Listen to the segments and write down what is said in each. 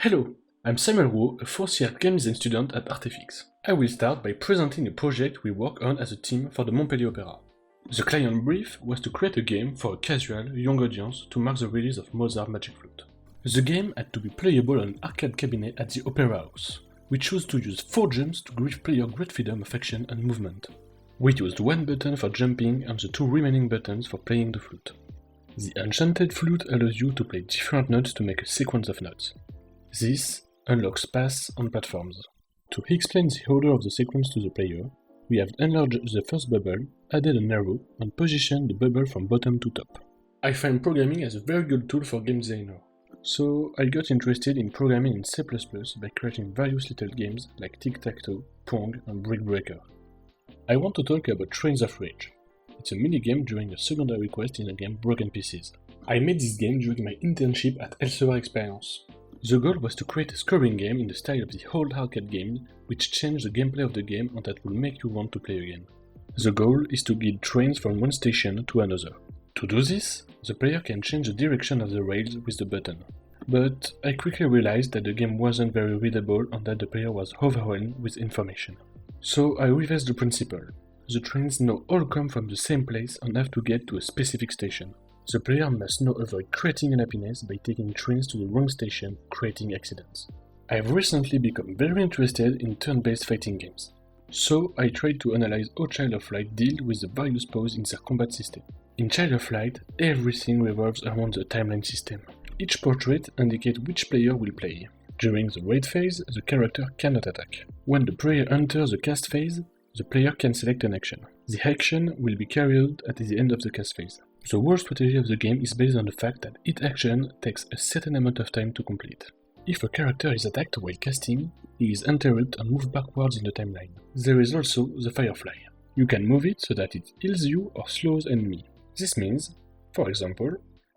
Hello, I'm Samuel Wu, a fourth-year game design student at Artefix. I will start by presenting a project we work on as a team for the Montpellier Opera. The client brief was to create a game for a casual, young audience to mark the release of Mozart Magic Flute. The game had to be playable on an arcade cabinet at the Opera House. We chose to use 4 jumps to give players great freedom of action and movement. We used 1 button for jumping and the 2 remaining buttons for playing the flute. The Enchanted Flute allows you to play different notes to make a sequence of notes. This unlocks paths on platforms. To explain the order of the sequence to the player, we have enlarged the first bubble, added an arrow, and positioned the bubble from bottom to top. I find programming as a very good tool for game designer, so I got interested in programming in C++ by creating various little games like Tic-Tac-Toe, Pong, and Brick Breaker. I want to talk about Trains of Rage. It's a minigame during a secondary quest in the game Broken Pieces. I made this game during my internship at Elsevier Experience. The goal was to create a scoring game in the style of the old arcade games, which changed the gameplay of the game and that will make you want to play again. The goal is to guide trains from one station to another. To do this, the player can change the direction of the rails with the button. But I quickly realized that the game wasn't very readable and that the player was overwhelmed with information. So I reversed the principle. The trains now all come from the same place and have to get to a specific station. The player must now avoid creating unhappiness by taking trains to the wrong station, creating accidents. I have recently become very interested in turn-based fighting games. So I tried to analyze how Child of Light deals with the various poses in their combat system. In Child of Light, everything revolves around the timeline system. Each portrait indicates which player will play. During the raid phase, the character cannot attack. When the player enters the cast phase, the player can select an action. The action will be carried out at the end of the cast phase. The whole strategy of the game is based on the fact that each action takes a certain amount of time to complete. If a character is attacked while casting, he is interrupted and moved backwards in the timeline. There is also the Firefly. You can move it so that it heals you or slows enemy. This means, for example,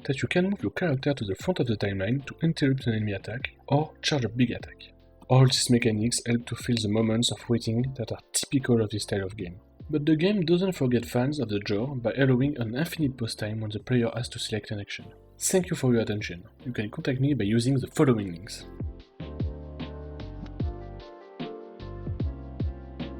that you can move your character to the front of the timeline to interrupt an enemy attack or charge a big attack. All these mechanics help to fill the moments of waiting that are typical of this style of game. But the game doesn't forget fans of the genre by allowing an infinite pause time when the player has to select an action. Thank you for your attention. You can contact me by using the following links.